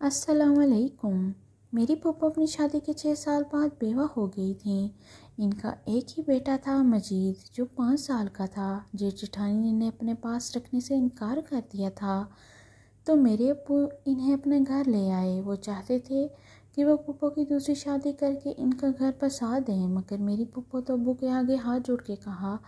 अस्सलामुअलैकुम। मेरी फूफा अपनी शादी के 6 साल बाद बेवा हो गई थी। इनका एक ही बेटा था मजीद, जो 5 साल का था। जेठ जेठानी ने अपने पास रखने से इनकार कर दिया था, तो मेरे अब्बू इन्हें अपने घर ले आए। वो चाहते थे कि वो फूफा की दूसरी शादी करके इनका घर बसा दें, मगर मेरी फूफा तो अब्बू के आगे हाथ जोड़ के कहा,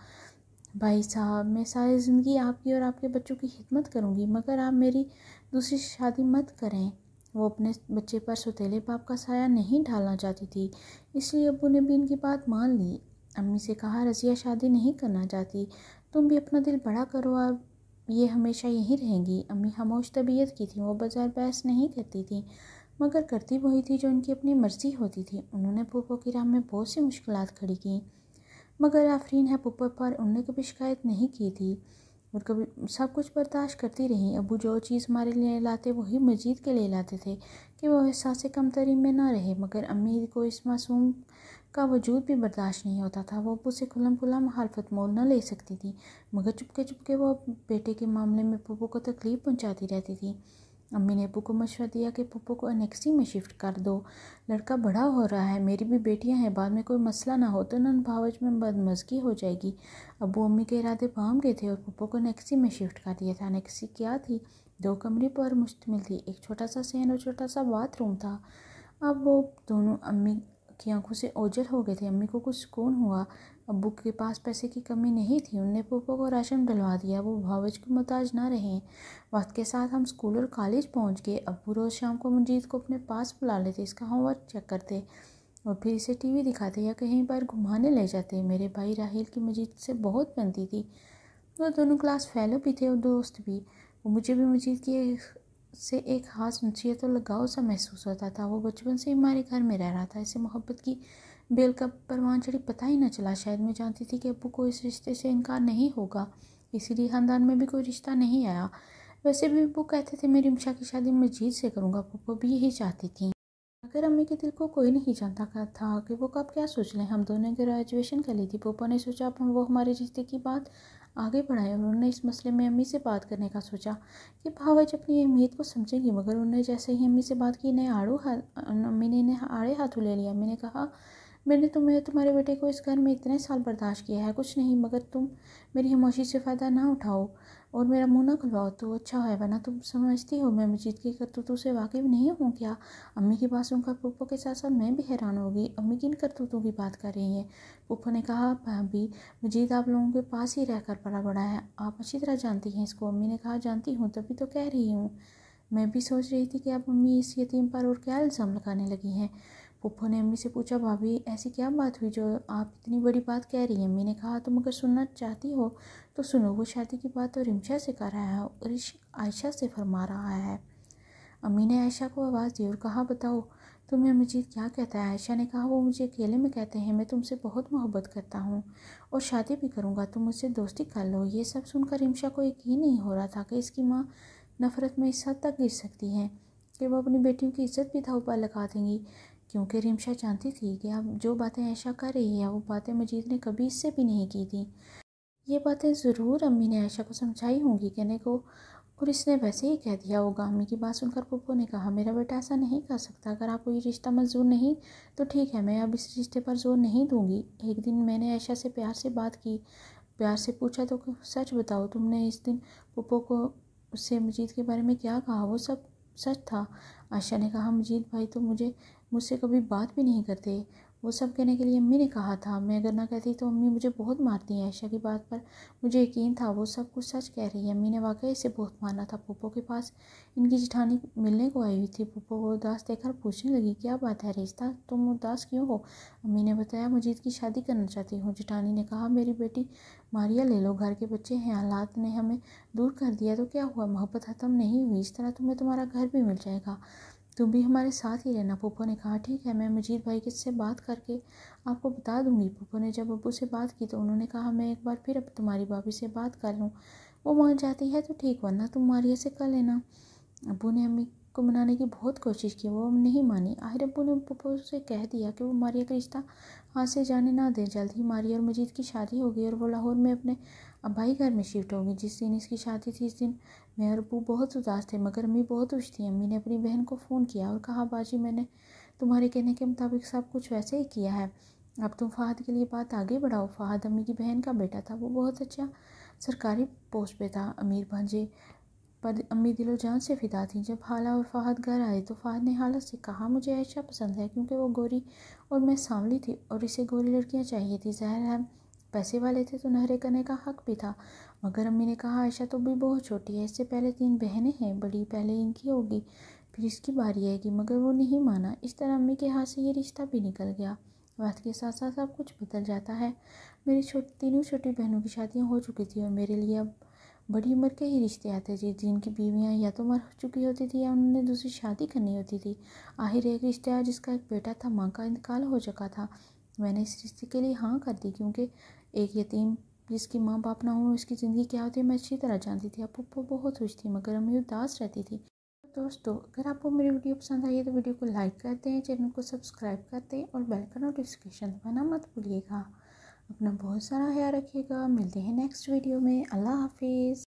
भाई साहब, मैं सारी ज़िंदगी आपकी और आपके बच्चों की खिदमत करूँगी, मगर आप मेरी दूसरी शादी मत करें। वो अपने बच्चे पर सौतेले बाप का साया नहीं डालना चाहती थी, इसलिए अब्बू ने भी इनकी बात मान ली। अम्मी से कहा, रज़िया शादी नहीं करना चाहती, तुम भी अपना दिल बड़ा करो, अब ये हमेशा यहीं रहेंगी। अम्मी खामोश तबीयत की थी, वो बाजार बहस नहीं करती थी, मगर करती वही थी जो उनकी अपनी मर्ज़ी होती थी। उन्होंने फूफा की राह में बहुत सी मुश्किलात खड़ी की, मगर आफरीन है फूफा पर उन्होंने कभी शिकायत नहीं की थी और कभी सब कुछ बर्दाश्त करती रही। अबू जो चीज़ हमारे लिए लाते वही मजीद के लिए लाते थे कि वो एहसास कमतरी में ना रहे, मगर अम्मी को इस मासूम का वजूद भी बर्दाश्त नहीं होता था। वो अबू से खुल्लम खुल्ला मुखालफत मोल न ले सकती थी, मगर चुपके चुपके वो बेटे के मामले में पप्पू को तकलीफ़ पहुँचाती रहती थी। अम्मी ने अब्बू को मशवरा दिया कि पप्पू को अनेक्सी में शिफ्ट कर दो, लड़का बड़ा हो रहा है, मेरी भी बेटियां हैं, बाद में कोई मसला ना हो तो नन भावज में बदमज़गी हो जाएगी। अब्बू अम्मी के इरादे पाम गए थे और पप्पू को अनेक्सी में शिफ्ट कर दिया था। अनेक्सी क्या थी? 2 कमरे पर मुश्तमिल थी, एक छोटा सा सहन और छोटा सा बाथरूम था। अब वो दोनों अम्मी की आंखों से ओझल हो गए थे। अम्मी को कुछ सुकून हुआ। अब्बू के पास पैसे की कमी नहीं थी, उनने पप्पू को राशन डलवा दिया, वो भावज को मोहताज ना रहे। वक्त के साथ हम स्कूल और कॉलेज पहुंच गए। अब्बू रोज़ शाम को मजीद को अपने पास बुला लेते, इसका होमवर्क चेक करते और फिर इसे टीवी दिखाते या कहीं पर घुमाने ले जाते। मेरे भाई राहिल की मजीद से बहुत बनती थी, वो दोनों क्लास फेलो भी थे और दोस्त भी। वो मुझे भी मजीद की से एक खास नसीहत और लगाव सा महसूस होता था। वो बचपन से हमारे घर में रह रहा था, इसे मोहब्बत की बेल कब परवान चढ़ी पता ही न चला। शायद मैं जानती थी कि अब्बू को इस रिश्ते से इनकार नहीं होगा, इसीलिए ख़ानदान में भी कोई रिश्ता नहीं आया। वैसे भी अब्बू कहते थे मेरी रिमशा की शादी मजीद से करूँगा, पप्पा भी यही चाहती थी। अगर अम्मी के दिल को कोई नहीं जानता था कि वो कब क्या सोच लें। हम दोनों ने ग्रेजुएशन कर ली थी। पापा ने सोचा अब वो हमारे रिश्ते की बात आगे बढ़ाए। उन्होंने इस मसले में अम्मी से बात करने का सोचा कि भावज अपनी अहमियत को समझेंगी, मगर उन्होंने जैसे ही अम्मी से बात की, अम्मी ने इन्हें आड़े हाथों ले लिया। अम्मी ने कहा, मैंने तुम्हारे बेटे को इस घर में इतने साल बर्दाश्त किया है, कुछ नहीं, मगर तुम मेरी खामोशी से फ़ायदा ना उठाओ और मेरा मुंह ना खुलवाओ तो अच्छा है, वरना तुम समझती हो मैं मजीद की करतूतों से वाकिफ़ नहीं हूँ क्या। अम्मी की बात सुनकर पप्पो के साथ साथ मैं भी हैरान हो गई। अम्मी किन करतूतों की बात कर रही हैं? पप्पो ने कहा, भाभी मजीद आप लोगों के पास ही रहकर पला बड़ा है, आप अच्छी तरह जानती हैं इसको। अम्मी ने कहा, जानती हूँ, तभी तो कह रही हूँ। मैं भी सोच रही थी कि अब अम्मी इस यतीम पर और क्या इल्ज़ाम लगाने लगी हैं। पप्पो ने अम्मी से पूछा, भाभी ऐसी क्या बात हुई जो आप इतनी बड़ी बात कह रही हैं? अम्मी ने कहा, तुम अगर सुनना चाहती हो तो सुनो। वो शादी की बात तो रिमशा से कर रहा है और आयशा से फरमा रहा है। अम्मी ने आयशा को आवाज़ दी और कहा, बताओ तुम्हें मजीद क्या कहता है? आयशा ने कहा, वो मुझे अकेले में कहते हैं मैं तुमसे बहुत मोहब्बत करता हूँ और शादी भी करूँगा, तुम मुझसे दोस्ती कर लो। ये सब सुनकर रिमशा को यकीन नहीं हो रहा था कि इसकी माँ नफ़रत में इस हद तक गिर सकती हैं कि वो अपनी बेटियों की इज्जत भी दांव पर लगा देंगी, क्योंकि रिमशा जानती थी कि अब जो बातें आयशा कर रही है वो बातें मजीद ने कभी इससे भी नहीं की थी। ये बातें ज़रूर अम्मी ने आयशा को समझाई होंगी कहने को, और इसने वैसे ही कह दिया होगा। अम्मी की बात सुनकर पप्पू ने कहा, मेरा बेटा ऐसा नहीं कर सकता, अगर आपको ये रिश्ता मंजूर नहीं तो ठीक है, मैं अब इस रिश्ते पर जोर नहीं दूंगी। एक दिन मैंने आयशा से प्यार से बात की, प्यार से पूछा, तो सच बताओ तुमने इस दिन पप्पू को उससे मजीद के बारे में क्या कहा? वो सब सच था। आयशा ने कहा, मजीद भाई तो मुझसे कभी बात भी नहीं करते, वो सब कहने के लिए अम्मी ने कहा था, मैं अगर ना कहती तो अम्मी मुझे बहुत मारती हैं। आयशा की बात पर मुझे यकीन था वो सब कुछ सच कह रही है। अम्मी ने वाकई इसे बहुत माना था। पप्पो के पास इनकी जिठानी मिलने को आई हुई थी। पप्पो को उदास देखकर पूछने लगी, क्या बात है रिश्ता, तुम उदास क्यों हो? अम्मी ने बताया, मजीद की शादी करना चाहती हूँ। जिठानी ने कहा, मेरी बेटी मारिया ले लो, घर के बच्चे हैं, हालात ने हमें दूर कर दिया तो क्या हुआ, मोहब्बत ख़त्म नहीं हुई, इस तरह तुम्हें तुम्हारा घर भी मिल जाएगा, तुम भी हमारे साथ ही रहना। पप्पो ने कहा, ठीक है, मैं मजीद भाई से बात करके आपको बता दूंगी। पप्पो ने जब अब्बू से बात की तो उन्होंने कहा, मैं एक बार फिर अब तुम्हारी भाभी से बात कर लूँ, वो मान जाती है तो ठीक, वरना तुम मारिया से कर लेना। अब्बू ने अम्मी को मनाने की बहुत कोशिश की, वो नहीं मानी। आखिर अब्बू ने पप्पो से कह दिया कि वो मारिया का रिश्ता हाथ से जाने ना दे। जल्द ही मारिया और मजीद की शादी हो गई और वो लाहौर में अपने अब भाई घर में शिफ्ट होंगे। जिस दिन इसकी शादी थी इस दिन मैं और अब्बू बहुत उदास थे, मगर अम्मी बहुत खुश थी। अम्मी ने अपनी बहन को फ़ोन किया और कहा, बाजी मैंने तुम्हारे कहने के मुताबिक सब कुछ वैसे ही किया है, अब तुम फ़हद के लिए बात आगे बढ़ाओ। फ़हद अम्मी की बहन का बेटा था, वो बहुत अच्छा सरकारी पोस्ट पे था, अमीर भांजे पर अम्मी दिलो जान से फ़िदा थी। जब हाला और फ़हद घर आए तो फ़हद ने हाला से कहा, मुझे आयशा पसंद है क्योंकि वो गोरी और मैं सांवली थी और इसे गोरी लड़कियां चाहिए थी। ज़ाहिर है पैसे वाले थे तो नहरे करने का हक भी था। मगर अम्मी ने कहा, आयशा तो भी बहुत छोटी है, इससे पहले 3 बहनें हैं, बड़ी पहले इनकी होगी फिर इसकी बारी आएगी। मगर वो नहीं माना। इस तरह अम्मी के हाथ से ये रिश्ता भी निकल गया। वक्त के साथ साथ सब कुछ बदल जाता है। मेरी तीनों छोटी बहनों की शादियाँ हो चुकी थी और मेरे लिए अब बड़ी उम्र के ही रिश्ते आते थे, जिनकी बीवियाँ या तो मर चुकी होती थी या उन्होंने दूसरी शादी करनी होती थी। आखिर एक रिश्ते आया जिसका एक बेटा था, माँ का इंतकाल हो चुका था। मैंने इस रिश्ते के लिए हाँ कर दी क्योंकि एक यतीम जिसकी माँ बाप ना हो उसकी ज़िंदगी क्या होती है मैं अच्छी तरह जानती थी। अब पप्पा बहुत खुश थी मगर अम्मी उदास रहती थी। दोस्तों, अगर आपको मेरी वीडियो पसंद आई है तो वीडियो को लाइक करते हैं, चैनल को सब्सक्राइब करते हैं और बेल का नोटिफिकेशन दबाना मत भूलिएगा। अपना बहुत सारा ख्याल रखिएगा। मिलते हैं नेक्स्ट वीडियो में। अल्लाह हाफिज़।